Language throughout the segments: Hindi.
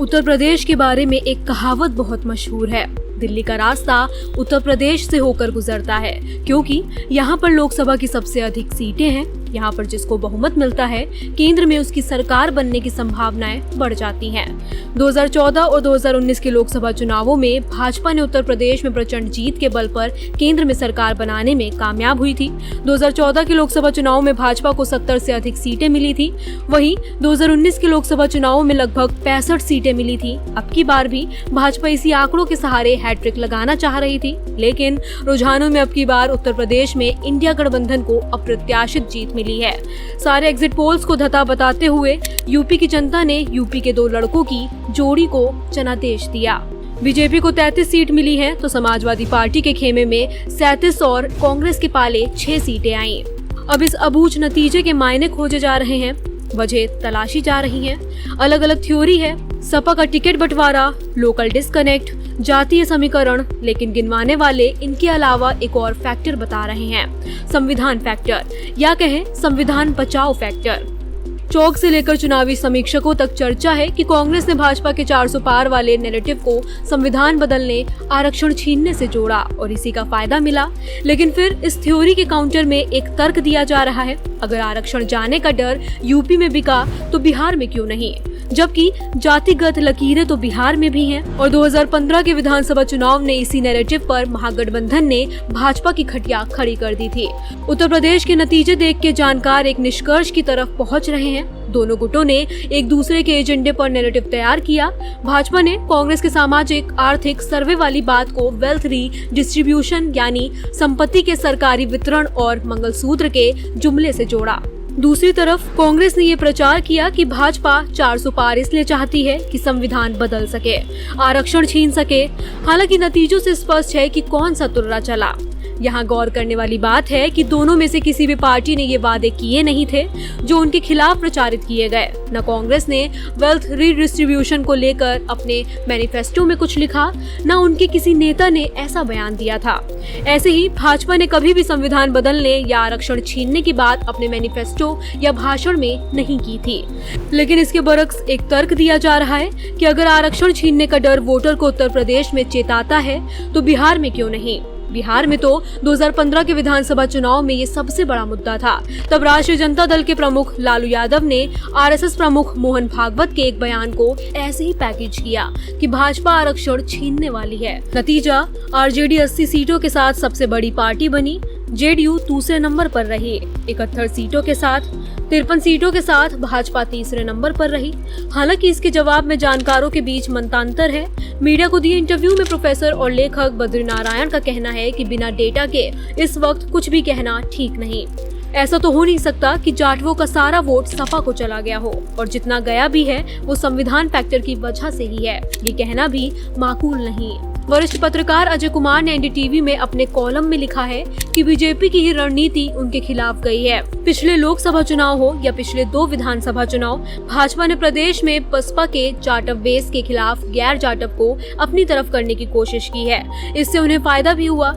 उत्तर प्रदेश के बारे में एक कहावत बहुत मशहूर है, दिल्ली का रास्ता उत्तर प्रदेश से होकर गुजरता है, क्योंकि यहाँ पर लोकसभा की सबसे अधिक सीटें हैं। यहाँ पर जिसको बहुमत मिलता है, केंद्र में उसकी सरकार बनने की संभावनाएं बढ़ जाती हैं। 2014 और 2019 के लोकसभा चुनावों में भाजपा ने उत्तर प्रदेश में प्रचंड जीत के बल पर केंद्र में सरकार बनाने में कामयाब हुई थी। 2014 के लोकसभा चुनाव में भाजपा को 70 से अधिक सीटें मिली थी। वहीं 2019 के लोकसभा चुनावों में लगभग 65 सीटें मिली थी। अब की बार भी भाजपा इसी आंकड़ों के सहारे हैट्रिक लगाना चाह रही थी, लेकिन रुझानों में अब की बार उत्तर प्रदेश में इंडिया गठबंधन को अप्रत्याशित जीत मिली है। सारे एग्जिट पोल्स को धता बताते हुए यूपी की जनता ने यूपी के दो लड़कों की जोड़ी को जनादेश दिया। बीजेपी को 33 सीट मिली है तो समाजवादी पार्टी के खेमे में 37 और कांग्रेस के पाले 6 सीटें आईं। अब इस अबूझ नतीजे के मायने खोजे जा रहे हैं, वजह तलाशी जा रही है। अलग अलग थ्योरी है, सपा का टिकट बंटवारा, लोकल डिस्कनेक्ट, जातीय समीकरण, लेकिन गिनवाने वाले इनके अलावा एक और फैक्टर बता रहे हैं, संविधान फैक्टर, या कहें संविधान बचाओ फैक्टर। चौक से लेकर चुनावी समीक्षकों तक चर्चा है कि कांग्रेस ने भाजपा के 400 पार वाले नैरेटिव को संविधान बदलने, आरक्षण छीनने से जोड़ा और इसी का फायदा मिला। लेकिन फिर इस थ्योरी के काउंटर में एक तर्क दिया जा रहा है, अगर आरक्षण जाने का डर यूपी में बिका तो बिहार में क्यों नहीं, जबकि जातिगत लकीरें तो बिहार में भी हैं। और 2015 के विधानसभा चुनाव ने इसी नैरेटिव पर महागठबंधन ने भाजपा की खटिया खड़ी कर दी थी। उत्तर प्रदेश के नतीजे देख के जानकार एक निष्कर्ष की तरफ पहुंच रहे हैं। दोनों गुटों ने एक दूसरे के एजेंडे पर नैरेटिव तैयार किया। भाजपा ने कांग्रेस के सामाजिक आर्थिक सर्वे वाली बात को वेल्थ रीडिस्ट्रीब्यूशन यानी संपत्ति के सरकारी वितरण और मंगलसूत्र के जुमले से जोड़ा। दूसरी तरफ कांग्रेस ने ये प्रचार किया कि भाजपा 400 पार इसलिए चाहती है कि संविधान बदल सके, आरक्षण छीन सके। हालांकि नतीजों से स्पष्ट है कि कौन सा तुर्रा चला। यहाँ गौर करने वाली बात है कि दोनों में से किसी भी पार्टी ने ये वादे किए नहीं थे जो उनके खिलाफ प्रचारित किए गए। न कांग्रेस ने वेल्थ रीडिस्ट्रीब्यूशन को लेकर अपने मैनिफेस्टो में कुछ लिखा, न उनके किसी नेता ने ऐसा बयान दिया था। ऐसे ही भाजपा ने कभी भी संविधान बदलने या आरक्षण छीनने की बात अपने मैनिफेस्टो या भाषण में नहीं की थी। लेकिन इसके बरक्स एक तर्क दिया जा रहा है कि अगर आरक्षण छीनने का डर वोटर को उत्तर प्रदेश में चेताता है तो बिहार में क्यों नहीं। बिहार में तो 2015 के विधानसभा चुनाव में ये सबसे बड़ा मुद्दा था। तब राष्ट्रीय जनता दल के प्रमुख लालू यादव ने आरएसएस प्रमुख मोहन भागवत के एक बयान को ऐसे ही पैकेज किया कि भाजपा आरक्षण छीनने वाली है। नतीजा, आरजेडी 80 सीटों के साथ सबसे बड़ी पार्टी बनी, जेडीयू दूसरे नंबर पर रही 71 सीटों के साथ, 53 सीटों के साथ भाजपा तीसरे नंबर पर रही। हालांकि इसके जवाब में जानकारों के बीच मंतांतर है। मीडिया को दिए इंटरव्यू में प्रोफेसर और लेखक बद्रीनारायण का कहना है कि बिना डेटा के इस वक्त कुछ भी कहना ठीक नहीं। ऐसा तो हो नहीं सकता कि जाटवों का सारा वोट सपा को चला गया हो, और जितना गया भी है वो संविधान फैक्टर की वजह से ही है। ये कहना भी माकूल नहीं। वरिष्ठ पत्रकार अजय कुमार ने एनडीटीवी में अपने कॉलम में लिखा है कि बीजेपी की ही रणनीति उनके खिलाफ गई है। पिछले लोकसभा चुनाव हो या पिछले 2 विधानसभा चुनाव, भाजपा ने प्रदेश में बसपा के जाटव बेस के खिलाफ गैर जाटव को अपनी तरफ करने की कोशिश की है। इससे उन्हें फायदा भी हुआ।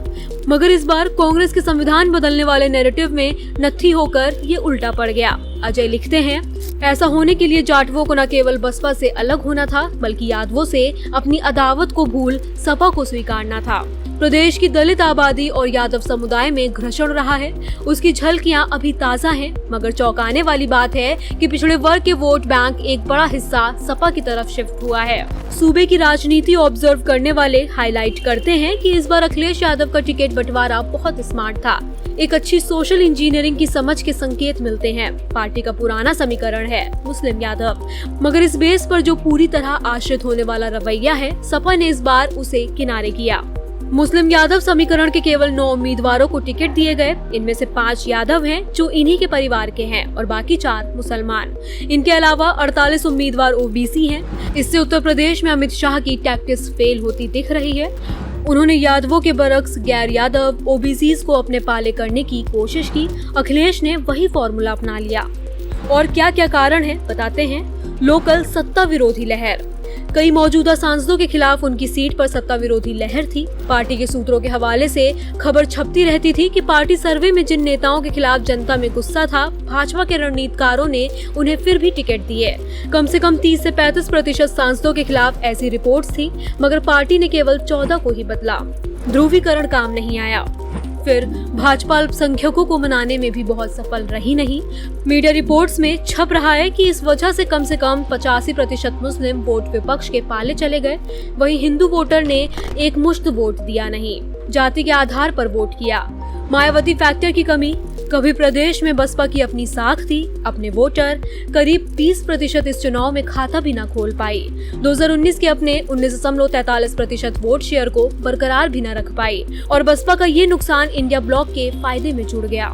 मगर इस बार कांग्रेस के संविधान बदलने वाले नैरेटिव में नत्थी होकर ये उल्टा पड़ गया। अजय लिखते हैं, ऐसा होने के लिए जाटवों को न केवल बसपा से अलग होना था, बल्कि यादवों से अपनी अदावत को भूल सपा को स्वीकारना था। प्रदेश की दलित आबादी और यादव समुदाय में घर्षण रहा है, उसकी झलकियां अभी ताजा हैं। मगर चौंकाने वाली बात है कि पिछड़े वर्ग के वोट बैंक एक बड़ा हिस्सा सपा की तरफ शिफ्ट हुआ है। सूबे की राजनीति ऑब्जर्व करने वाले हाईलाइट करते हैं कि इस बार अखिलेश यादव का टिकट बंटवारा बहुत स्मार्ट था। एक अच्छी सोशल इंजीनियरिंग की समझ के संकेत मिलते हैं। पार्टी का पुराना समीकरण है मुस्लिम यादव, मगर इस बेस पर जो पूरी तरह आश्रित होने वाला रवैया है, सपा ने इस बार उसे किनारे किया। मुस्लिम यादव समीकरण के केवल 9 उम्मीदवारों को टिकट दिए गए। इनमें से 5 यादव हैं जो इन्हीं के परिवार के हैं और बाकी 4 मुसलमान। इनके अलावा 48 उम्मीदवार ओबीसी हैं। इससे उत्तर प्रदेश में अमित शाह की टैक्टिक्स फेल होती दिख रही है। उन्होंने यादवों के बरक्स गैर यादव ओबीसीज को अपने पाले करने की कोशिश की। अखिलेश ने वही फॉर्मूला अपना लिया। और क्या क्या कारण है बताते हैं। लोकल सत्ता विरोधी लहर, कई मौजूदा सांसदों के खिलाफ उनकी सीट पर सत्ता विरोधी लहर थी। पार्टी के सूत्रों के हवाले से खबर छपती रहती थी कि पार्टी सर्वे में जिन नेताओं के खिलाफ जनता में गुस्सा था, भाजपा के रणनीतिकारों ने उन्हें फिर भी टिकट दी है। कम से कम 30 से 35% सांसदों के खिलाफ ऐसी रिपोर्ट्स थी, मगर पार्टी ने केवल 14 को ही बदला। ध्रुवीकरण काम नहीं आया। फिर भाजपा अल्पसंख्यकों को मनाने में भी बहुत सफल रही नहीं। मीडिया रिपोर्ट्स में छप रहा है कि इस वजह से कम 85% मुस्लिम वोट विपक्ष के पाले चले गए। वहीं हिंदू वोटर ने एक मुश्त वोट दिया नहीं, जाति के आधार पर वोट किया। मायावती फैक्टर की कमी। कभी प्रदेश में बसपा की अपनी साख थी, अपने वोटर करीब 30% इस चुनाव में खाता भी न खोल पाई। 2019 के अपने 19.43% वोट शेयर को बरकरार भी न रख पाई और बसपा का ये नुकसान इंडिया ब्लॉक के फायदे में जुड़ गया।